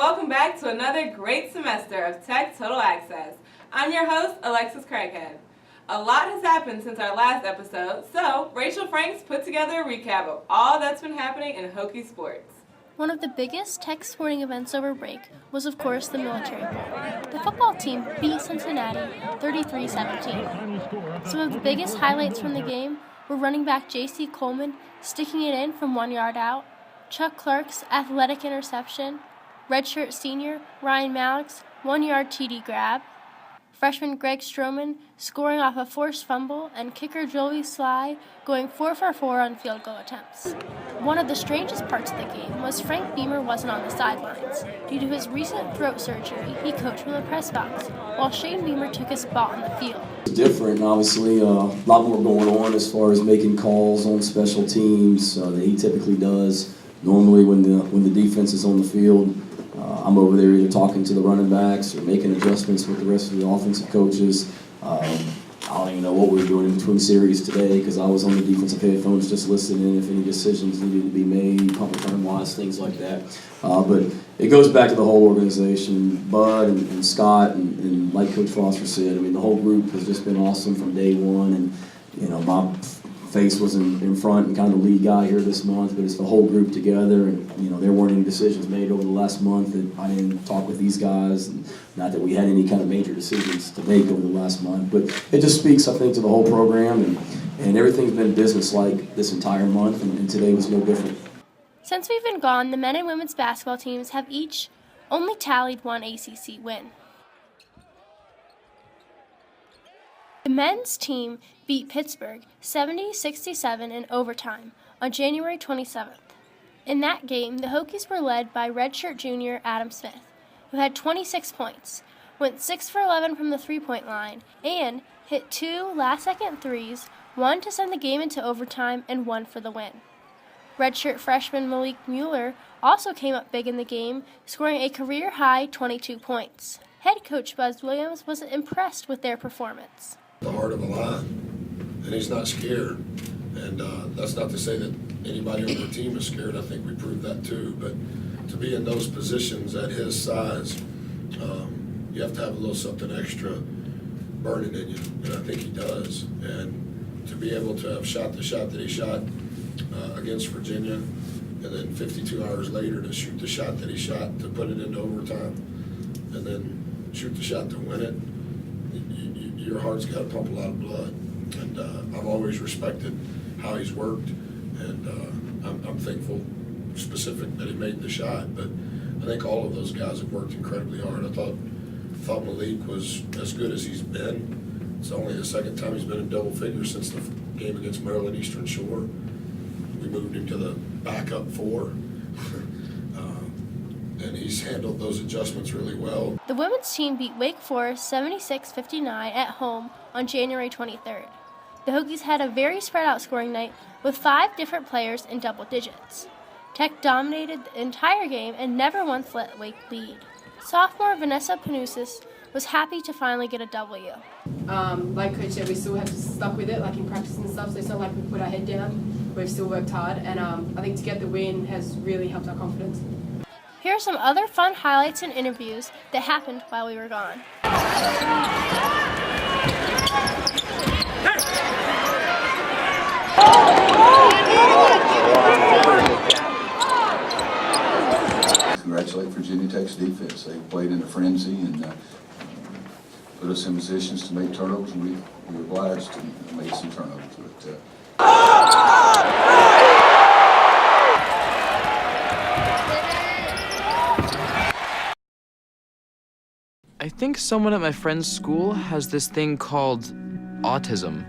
welcome back to another great semester of Tech Total Access. I'm your host, Alexis Craighead. A lot has happened since our last episode, so Rachel Franks put together a recap of all that's been happening in Hokie sports. One of the biggest Tech sporting events over break was, of course, the Military Bowl. The football team beat Cincinnati 33-17. Some of the biggest highlights from the game were running back J.C. Coleman sticking it in from 1 yard out, Chuck Clark's athletic interception, redshirt senior Ryan Malik's 1 yard TD grab, freshman Greg Stroman scoring off a forced fumble, and kicker Joey Sly going 4 for 4 on field goal attempts. One of the strangest parts of the game was Frank Beamer wasn't on the sidelines. Due to his recent throat surgery, he coached from the press box, while Shane Beamer took his spot on the field. It's different, obviously. A lot more going on as far as making calls on special teams that he typically does. Normally when the defense is on the field, I'm over there either talking to the running backs or making adjustments with the rest of the offensive coaches. I don't even know what we were doing in between series today because I was on the defensive headphones just listening if any decisions needed to be made, punt return-wise, things like that. But it goes back to the whole organization. Bud and Scott and like Coach Foster said, I mean, the whole group has just been awesome from day one. And, you know, my face was in front and kind of lead guy here this month, but it's the whole group together, and you know there weren't any decisions made over the last month that I didn't talk with these guys, and not that we had any kind of major decisions to make over the last month, but it just speaks, I think, to the whole program, and everything's been business-like this entire month, and today was no different. Since we've been gone, the men and women's basketball teams have each only tallied one ACC win. The men's team beat Pittsburgh 70-67 in overtime on January 27th. In that game, the Hokies were led by redshirt junior Adam Smith, who had 26 points, went 6 for 11 from the three-point line, and hit 2 last-second threes, one to send the game into overtime and one for the win. Redshirt freshman Malik Mueller also came up big in the game, scoring a career-high 22 points. Head coach Buzz Williams was impressed with their performance. The heart of a lion, and he's not scared. And that's not to say that anybody on the team is scared. I think we proved that too. But to be in those positions at his size, you have to have a little something extra burning in you, and I think he does. And to be able to have shot the shot that he shot against Virginia, and then 52 hours later to shoot the shot that he shot to put it into overtime, and then shoot the shot to win it, your heart's got to pump a lot of blood, and I've always respected how he's worked, and I'm thankful, specific that he made the shot. But I think all of those guys have worked incredibly hard. I thought Malik was as good as he's been. It's only the second time he's been in double figures since the game against Maryland Eastern Shore. We moved him to the backup 4. And he's handled those adjustments really well. The women's team beat Wake Forest 76-59 at home on January 23rd. The Hokies had a very spread-out scoring night with 5 different players in double digits. Tech dominated the entire game and never once let Wake lead. Sophomore Vanessa Panousis was happy to finally get a W. Like Coach said, we still have stuck with it, like in practice and stuff, so it's not like we put our head down. We've still worked hard, and I think to get the win has really helped our confidence. Here are some other fun highlights and interviews that happened while we were gone. Congratulate Virginia Tech's defense. They played in a frenzy and put us in positions to make turnovers, and we were obliged to make some turnovers. But, I think someone at my friend's school has this thing called autism.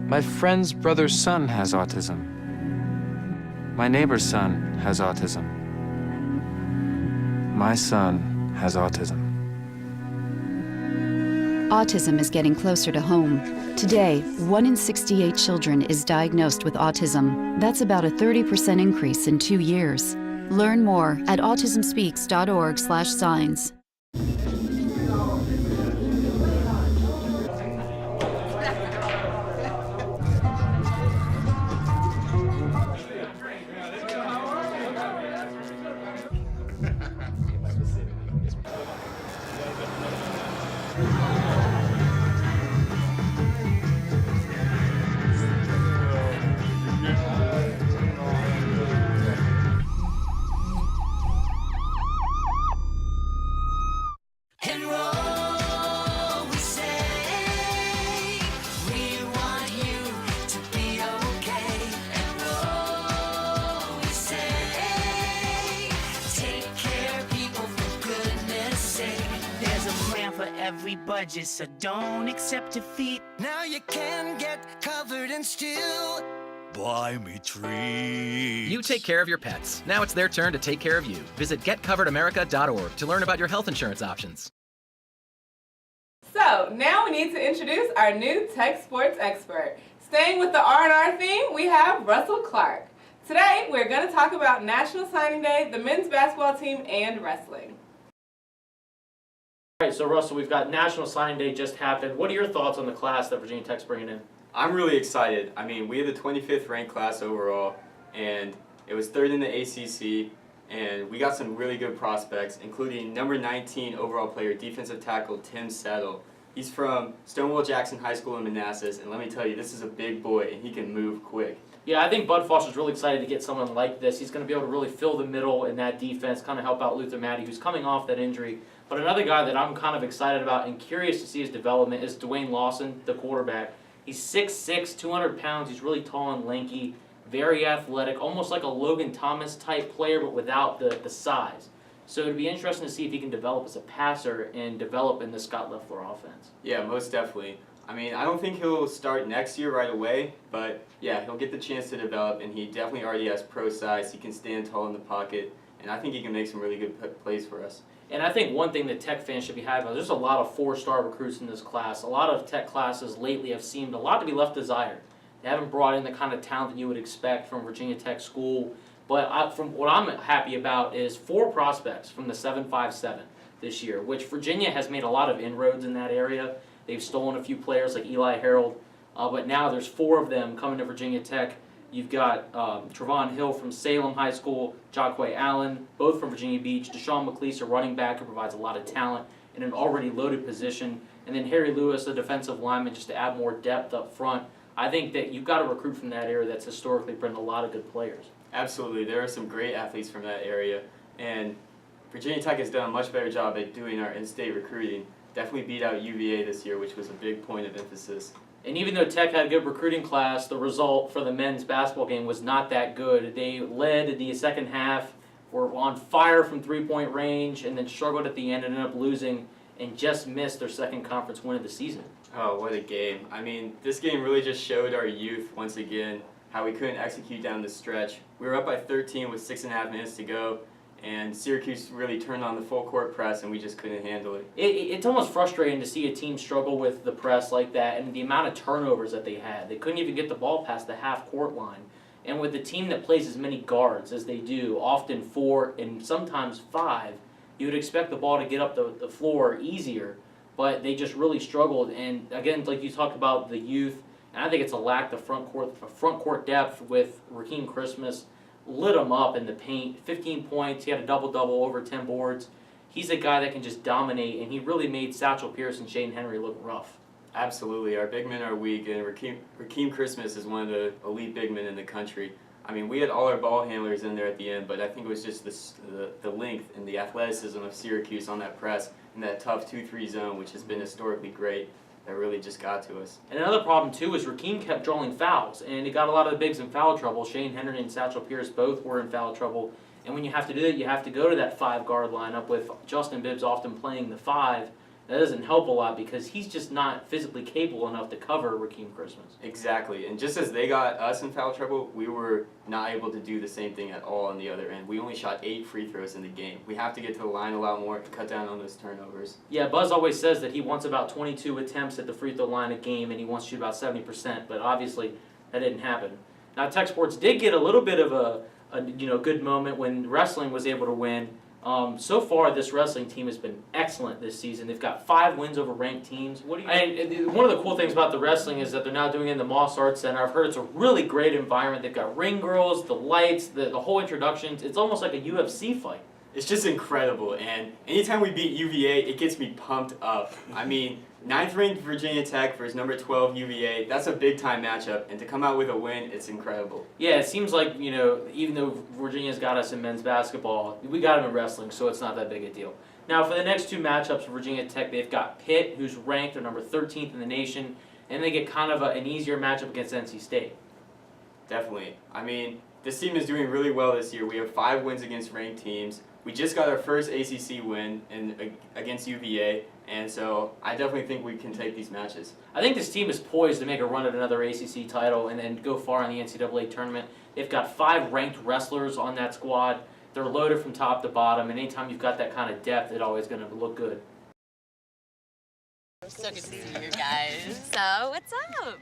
My friend's brother's son has autism. My neighbor's son has autism. My son has autism. Autism is getting closer to home. Today, 1 in 68 children is diagnosed with autism. That's about a 30% increase in 2 years. Learn more at autismspeaks.org/signs. budget, so don't accept defeat. Now you can get covered and still buy me treats. You take care of your pets. Now it's their turn to take care of you. Visit getcoveredamerica.org to learn about your health insurance options. So, now we need to introduce our new tech sports expert. Staying with the R&R theme, we have Russell Clark. Today, we're going to talk about National Signing Day, the men's basketball team, and wrestling. All right, so Russell, we've got National Signing Day just happened. What are your thoughts on the class that Virginia Tech's bringing in? I'm really excited. I mean, we had the 25th ranked class overall, and it was third in the ACC, and we got some really good prospects, including number 19 overall player, defensive tackle Tim Settle. He's from Stonewall Jackson High School in Manassas, and let me tell you, this is a big boy, and he can move quick. Yeah, I think Bud Foster's really excited to get someone like this. He's going to be able to really fill the middle in that defense, kind of help out Luther Maddie, who's coming off that injury. But another guy that I'm kind of excited about and curious to see his development is Dwayne Lawson, the quarterback. He's 6'6", 200 pounds. He's really tall and lanky, very athletic, almost like a Logan Thomas type player, but without the size. So it'd be interesting to see if he can develop as a passer and develop in the Scott Loeffler offense. Yeah, most definitely. I mean, I don't think he'll start next year right away, but yeah, he'll get the chance to develop, and he definitely already has pro size. He can stand tall in the pocket, and I think he can make some really good plays for us. And I think one thing that Tech fans should be happy about, there's a lot of four-star recruits in this class. A lot of Tech classes lately have seemed a lot to be left desired. They haven't brought in the kind of talent that you would expect from Virginia Tech school. But from what I'm happy about is 4 prospects from the 757 this year, which Virginia has made a lot of inroads in that area. They've stolen a few players like Eli Harold, but now there's 4 of them coming to Virginia Tech. You've got Trevon Hill from Salem High School, Jacquay Allen, both from Virginia Beach, Deshaun McLeese, a running back who provides a lot of talent in an already loaded position, and then Harry Lewis, a defensive lineman, just to add more depth up front. I think that you've got to recruit from that area that's historically been a lot of good players. Absolutely. There are some great athletes from that area, and Virginia Tech has done a much better job at doing our in-state recruiting. Definitely beat out UVA this year, which was a big point of emphasis. And even though Tech had a good recruiting class, the result for the men's basketball game was not that good. They led the second half, were on fire from three-point range, and then struggled at the end and ended up losing and just missed their second conference win of the season. Oh, what a game. I mean, this game really just showed our youth once again how we couldn't execute down the stretch. We were up by 13 with 6.5 minutes to go, and Syracuse really turned on the full court press, and we just couldn't handle it. It's almost frustrating to see a team struggle with the press like that and the amount of turnovers that they had. They couldn't even get the ball past the half-court line. And with a team that plays as many guards as they do, often 4 and sometimes 5, you would expect the ball to get up the floor easier, but they just really struggled. And again, like you talked about the youth, and I think it's a lack of front court depth with Rakeem Christmas. Lit him up in the paint, 15 points, he had a double-double over 10 boards. He's a guy that can just dominate, and he really made Satchel Pierce and Shane Henry look rough. Absolutely. Our big men are weak, and Rakeem Christmas is one of the elite big men in the country. I mean, we had all our ball handlers in there at the end, but I think it was just the length and the athleticism of Syracuse on that press and that tough 2-3 zone, which has been historically great. That really just got to us. And another problem, too, is Rakeem kept drawing fouls, and it got a lot of the bigs in foul trouble. Shane Henry and Satchel Pierce both were in foul trouble. And when you have to do that, you have to go to that 5-guard lineup with Justin Bibbs often playing the 5. That doesn't help a lot because he's just not physically capable enough to cover Rakeem Christmas. Exactly. And just as they got us in foul trouble, we were not able to do the same thing at all on the other end. We only shot 8 free throws in the game. We have to get to the line a lot more to cut down on those turnovers. Yeah, Buzz always says that he wants about 22 attempts at the free throw line a game and he wants to shoot about 70%, but obviously that didn't happen. Now, Tech Sports did get a little bit of a good moment when wrestling was able to win. So far, this wrestling team has been excellent this season. They've got 5 wins over ranked teams. And one of the cool things about the wrestling is that they're now doing it in the Moss Arts Center. I've heard it's a really great environment. They've got ring girls, the lights, the whole introduction. It's almost like a UFC fight. It's just incredible, and anytime we beat UVA, it gets me pumped up. I mean, 9th ranked Virginia Tech versus number 12 UVA, that's a big time matchup, and to come out with a win, it's incredible. Yeah, it seems like, even though Virginia's got us in men's basketball, we got them in wrestling, so it's not that big a deal. Now, for the next 2 matchups for Virginia Tech, they've got Pitt, who's ranked, they're number 13th in the nation, and they get kind of an easier matchup against NC State. Definitely. I mean, this team is doing really well this year. We have 5 wins against ranked teams. We just got our first ACC win against UVA, And so I definitely think we can take these matches. I think this team is poised to make a run at another ACC title and then go far in the NCAA tournament. They've got 5 ranked wrestlers on that squad. They're loaded from top to bottom, and anytime you've got that kind of depth, it's always going to look good. So good to see you guys. So, what's up?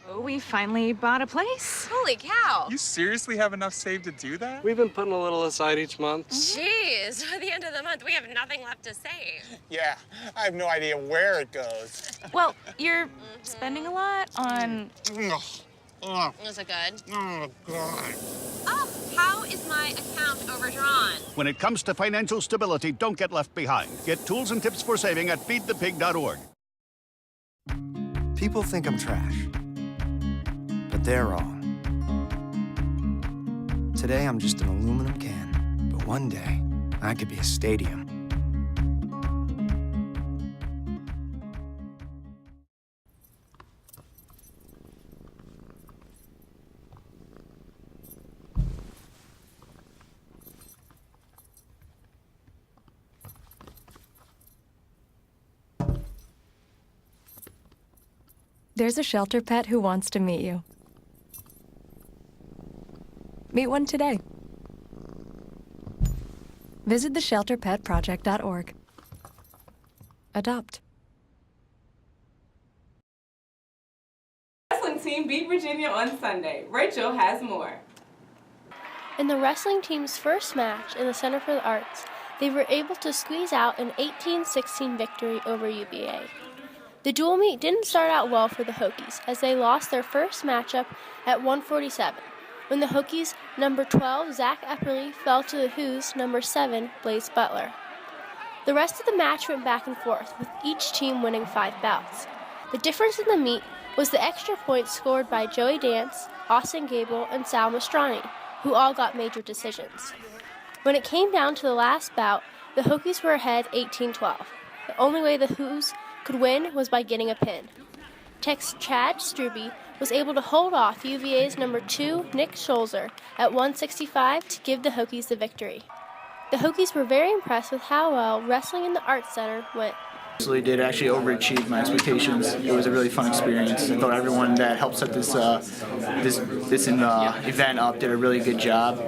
Oh, we finally bought a place. Holy cow. You seriously have enough saved to do that? We've been putting a little aside each month. Jeez, by the end of the month, we have nothing left to save. Yeah, I have no idea where it goes. Well, you're spending a lot on... Is it good? Oh, God. Oh, how is my account overdrawn? When it comes to financial stability, don't get left behind. Get tools and tips for saving at feedthepig.org. People think I'm trash, but they're wrong. Today, I'm just an aluminum can, but one day, I could be a stadium. There's a shelter pet who wants to meet you. Meet one today. Visit theshelterpetproject.org. Adopt. Wrestling team beat Virginia on Sunday. Rachel has more. In the wrestling team's first match in the Center for the Arts, they were able to squeeze out an 18-16 victory over UVA. The dual meet didn't start out well for the Hokies, as they lost their first matchup at 147, when the Hokies' number 12, Zach Epperly, fell to the Who's number 7, Blaze Butler. The rest of the match went back and forth, with each team winning 5 bouts. The difference in the meet was the extra points scored by Joey Dance, Austin Gable, and Sal Mastrani, who all got major decisions. When it came down to the last bout, the Hokies were ahead 18-12. The only way the Who's could win was by getting a pin. Tech's Chad Struby was able to hold off UVA's number 2, Nick Scholzer, at 165 to give the Hokies the victory. The Hokies were very impressed with how well wrestling in the Arts Center went. They did actually overachieve my expectations. It was a really fun experience. I thought everyone that helped set this event up did a really good job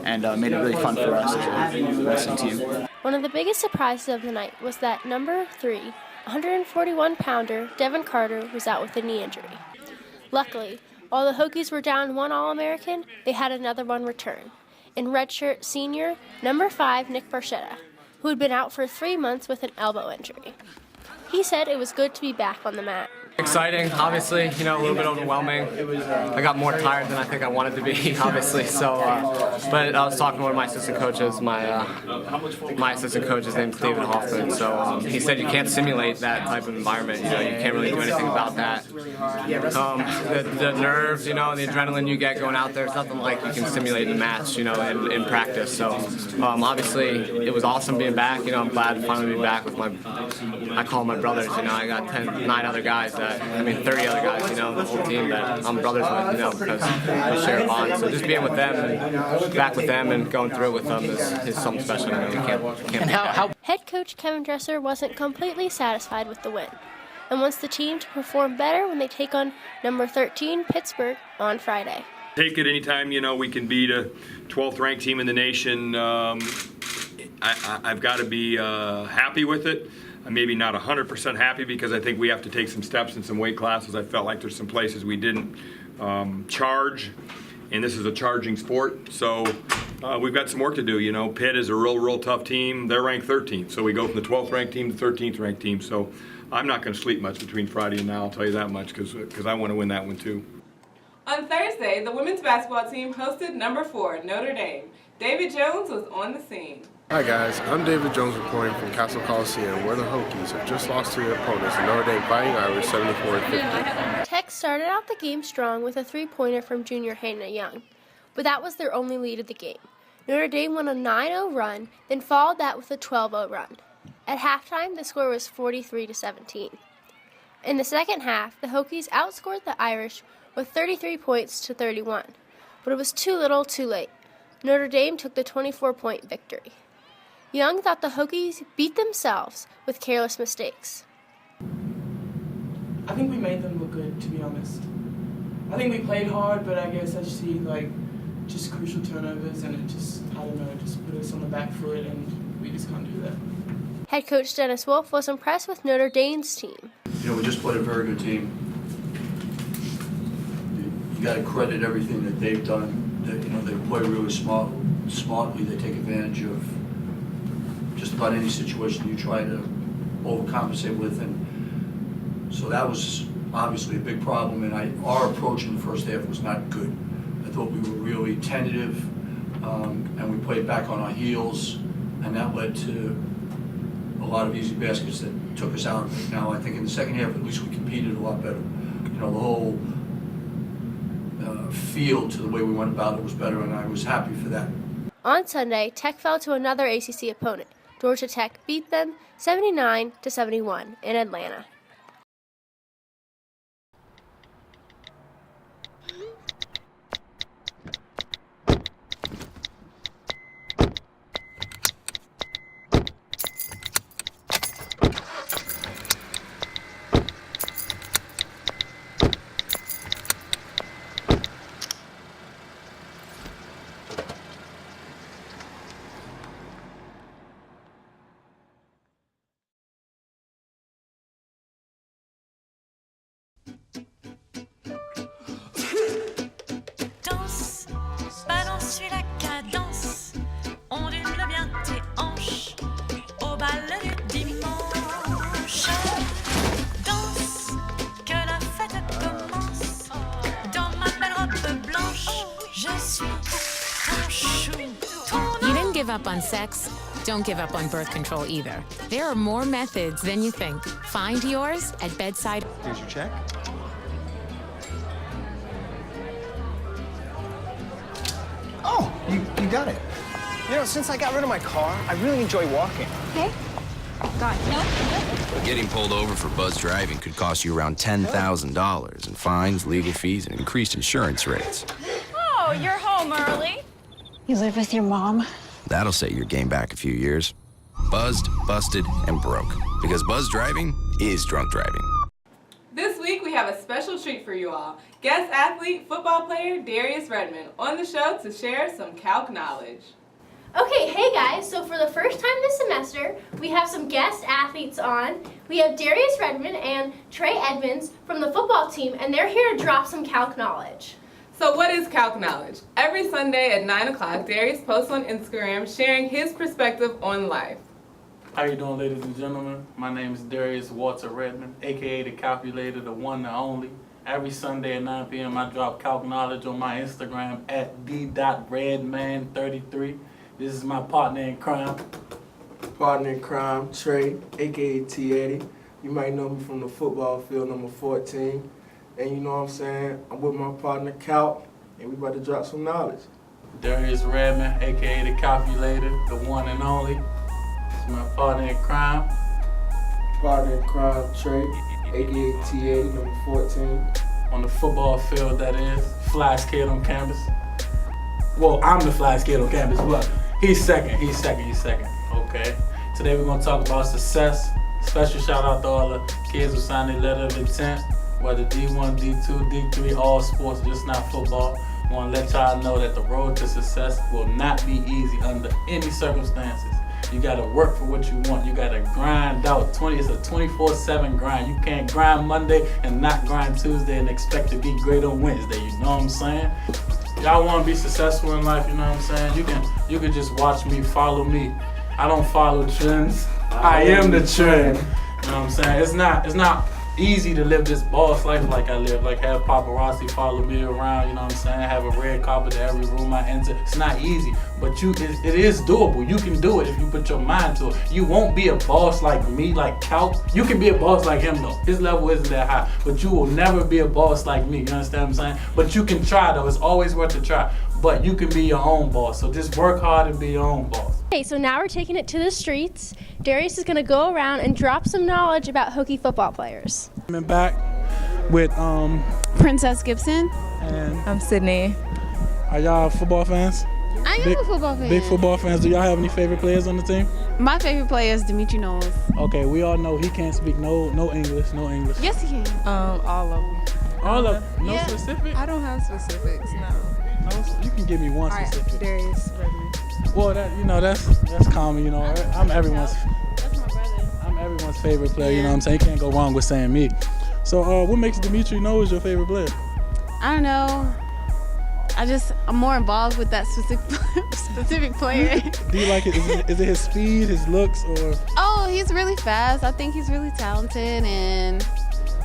and made it really fun for us as a wrestling team. One of the biggest surprises of the night was that number 3, 141-pounder Devin Carter was out with a knee injury. Luckily, while the Hokies were down 1 All-American, they had another one return. In redshirt senior, number 5 Nick Barchetta, who had been out for 3 months with an elbow injury. He said it was good to be back on the mat. Exciting, obviously, a little bit overwhelming. I got more tired than I think I wanted to be, obviously. So, but I was talking to one of my assistant coaches. My assistant coach is named David Hoffman. So he said you can't simulate that type of environment. You can't really do anything about that. The nerves, and the adrenaline you get going out there, it's nothing like you can simulate in a match, in practice. So obviously, it was awesome being back. I'm glad to finally be back with I call them my brothers. I got 9 other guys. 30 other guys, the whole team that I'm brothers with, because we share a bond. So just being with them and back with them and going through it with them is something special. We can't Head coach Kevin Dresser wasn't completely satisfied with the win and wants the team to perform better when they take on number 13 Pittsburgh on Friday. Take it anytime, we can beat a 12th ranked team in the nation. I've got to be happy with it. I'm maybe not 100% happy because I think we have to take some steps in some weight classes. I felt like there's some places we didn't charge, and this is a charging sport. So we've got some work to do. Pitt is a real tough team. They're ranked 13th, so we go from the 12th ranked team to 13th ranked team. So I'm not going to sleep much between Friday and now, I'll tell you that much, because I want to win that one too. On Thursday, the women's basketball team hosted number 4, Notre Dame. David Jones was on the scene. Hi guys, I'm David Jones reporting from Castle Coliseum, where the Hokies have just lost to their opponents, the Notre Dame Fighting Irish 74-50. Tech started out the game strong with a 3-pointer from junior Hannah Young, but that was their only lead of the game. Notre Dame won a 9-0 run, then followed that with a 12-0 run. At halftime, the score was 43-17. In the second half, the Hokies outscored the Irish with 33 points to 31, but it was too little too late. Notre Dame took the 24-point victory. Young thought the Hokies beat themselves with careless mistakes. I think we made them look good, to be honest. I think we played hard, but I guess I see just crucial turnovers, and it just, I don't know, just put us on the back foot, and we just can't do that. Head coach Dennis Wolf was impressed with Notre Dame's team. We just played a very good team. You got to credit everything that they've done. They play really smartly. They take advantage of just about any situation you try to overcompensate with, and so that was obviously a big problem. And our approach in the first half was not good. I thought we were really tentative, and we played back on our heels, and that led to a lot of easy baskets that took us out. Now I think in the second half, at least we competed a lot better. The whole feel to the way we went about it was better, and I was happy for that. On Sunday, Tech fell to another ACC opponent. Georgia Tech beat them 79-71 in Atlanta. Danse, balance la cadence, ondule bien tes hanches au bal du dimanche. Danse, que la fête commence, dans ma belle robe blanche, je suis ton chou. You didn't give up on sex. Don't give up on birth control either. There are more methods than you think. Find yours at Bedside. Here's your check. Oh, you got it. Since I got rid of my car, I really enjoy walking. Okay. Got it. Getting pulled over for buzz driving could cost you around $10,000 in fines, legal fees, and increased insurance rates. Oh, you're home early. You live with your mom? That'll set your game back a few years. Buzzed, busted, and broke. Because buzz driving is drunk driving. This week we have a special treat for you all. Guest athlete, football player Darius Redmond on the show to share some calc knowledge. Okay, hey guys, so for the first time this semester, we have some guest athletes on. We have Darius Redmond and Trey Edmonds from the football team, and they're here to drop some calc knowledge. So what is calc knowledge? Every Sunday at 9 o'clock, Darius posts on Instagram sharing his perspective on life. How you doing, ladies and gentlemen? My name is Darius Walter Redmond, aka The Calculator, the one and only. Every Sunday at 9 p.m. I drop calc knowledge on my Instagram at d.redman33. This is my partner in crime. Partner in crime, Trey, aka TTA. You might know me from the football field, number 14. And you know what I'm saying? I'm with my partner Calc, and we about to drop some knowledge. Darius Redmond, aka The Calculator, the one and only. This is my partner in crime. Partner in crime, Trey, aka TA, number 14. On the football field, that is. Flyest kid on campus. Well, I'm the flyest kid on campus, but he's second. Okay. Today we're gonna talk about success. Special shout out to all the kids who signed their letter of intent. Whether D1, D2, D3, all sports, just not football. I want to let y'all know that the road to success will not be easy under any circumstances. You got to work for what you want. You got to grind out. It's a 24/7 grind. You can't grind Monday and not grind Tuesday and expect to be great on Wednesday. You know what I'm saying? Y'all want to be successful in life, you know what I'm saying? You can just watch me, follow me. I don't follow trends. I am the trend. You know what I'm saying? It's not easy to live this boss life like I live, like have paparazzi follow me around, you know what I'm saying, have a red carpet to every room I enter. It's not easy, but it is doable. You can do it if you put your mind to it. You won't be a boss like me, like Calc. You can be a boss like him though. His level isn't that high, but you will never be a boss like me, you understand what I'm saying? But you can try though, it's always worth a try. But you can be your own boss, so just work hard and be your own boss. Okay, so now we're taking it to the streets. Darius is gonna go around and drop some knowledge about Hokie football players. I'm back with Princess Gibson. And I'm Sydney. Are y'all football fans? I am a football fan. Big football fans. Do y'all have any favorite players on the team? My favorite player is Dimitri Knowles. Okay, we all know he can't speak no English. Yes, he can. All of them. All of no Yeah. specific? I don't have specifics, no. You can give me one All right, specific. Darius Redmond. Well, that's common, I'm everyone's. That's my brother. I'm everyone's favorite player. You know what I'm saying? You can't go wrong with saying me. So, what makes Dimitri Knowles your favorite player? I don't know. I'm more involved with that specific player. Do you like it? Is it his speed, his looks, or? Oh, he's really fast. I think he's really talented, and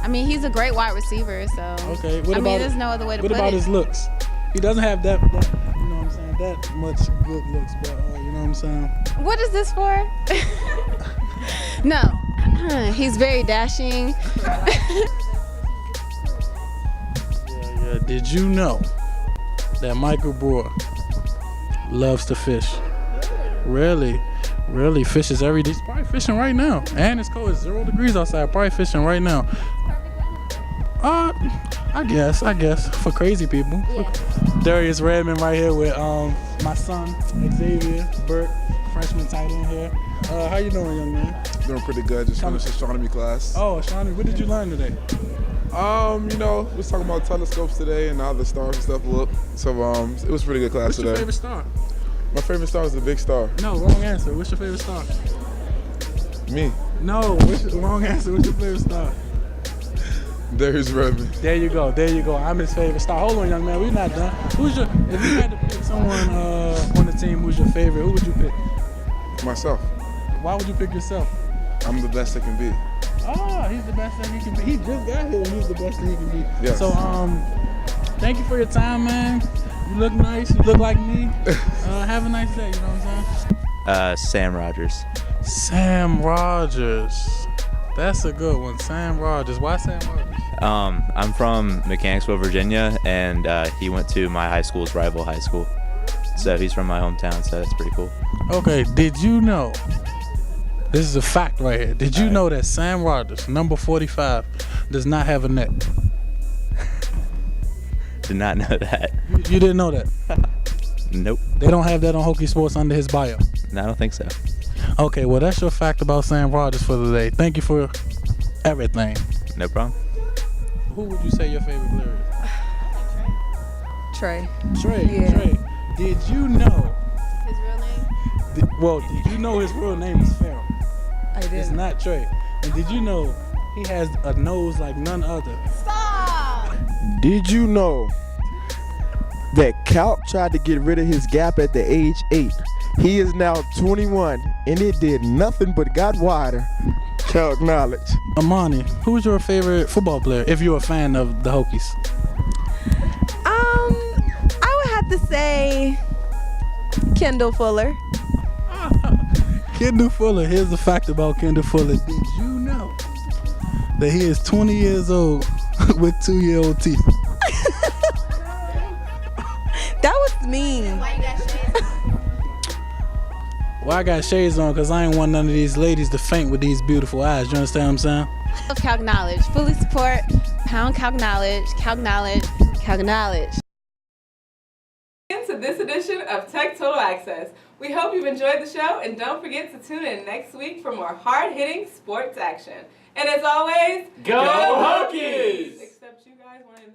I mean, he's a great wide receiver. So Okay. there's no other way to put it. What about his looks? He doesn't have that you know what I'm saying, that much good looks, but you know what I'm saying? What is this for? No, he's very dashing. Yeah. Did you know that Michael Brewer loves to fish? Really fishes every day. He's probably fishing right now. And it's cold. It's 0 degrees outside. Probably fishing right now. I guess for crazy people. Yeah. Darius Redmond right here with my son Xavier Burke, freshman tight end here. How you doing, young man? Doing pretty good. Just finished astronomy class. Oh, astronomy. What did you learn today? We was talking about telescopes today and how the stars and stuff look. So it was a pretty good class today. What's your favorite star? My favorite star is the big star. No, wrong answer. What's your favorite star? Me. No, wrong answer. What's your favorite star? Darius Redmond. There you go. I'm his favorite star. Hold on, young man. We're not done. If you had to pick someone on the team who's your favorite, who would you pick? Myself. Why would you pick yourself? I'm the best I can be. Oh, he's the best that he can be. He just got here and he's the best that he can be. Yes. So, thank you for your time, man. You look nice. You look like me. Have a nice day. You know what I'm saying? Sam Rogers. Sam Rogers. That's a good one. Sam Rogers. Why Sam Rogers? I'm from Mechanicsville, Virginia, and he went to my high school's rival high school. So he's from my hometown, so that's pretty cool. Okay, did you know, this is a fact right here, did you know that Sam Rogers, number 45, does not have a neck? Did not know that. You didn't know that? Nope. They don't have that on Hokie Sports under his bio? No, I don't think so. Okay, well, that's your fact about Sam Rogers for today. Thank you for everything. No problem. Who would you say your favorite player is? Trey. Yeah. Trey. Did you know? His real name? Did you know his real name is Farrell? I did. It's not Trey. And did you know he has a nose like none other? Stop! Did you know that Calc tried to get rid of his gap at the age 8? He is now 21, and it did nothing but got wider. Calc knowledge. Amani, who's your favorite football player, if you're a fan of the Hokies? I would have to say Kendall Fuller. Kendall Fuller. Here's the fact about Kendall Fuller. Did you know that he is 20 years old with 2-year-old teeth? That was mean. Well, I got shades on because I ain't want none of these ladies to faint with these beautiful eyes. You understand what I'm saying? Calc knowledge. Fully support. Pound calc knowledge. Calc knowledge. Calc knowledge. To this edition of Tech Total Access. We hope you've enjoyed the show, and don't forget to tune in next week for more hard-hitting sports action. And as always, Go Hokies! Except you guys wanted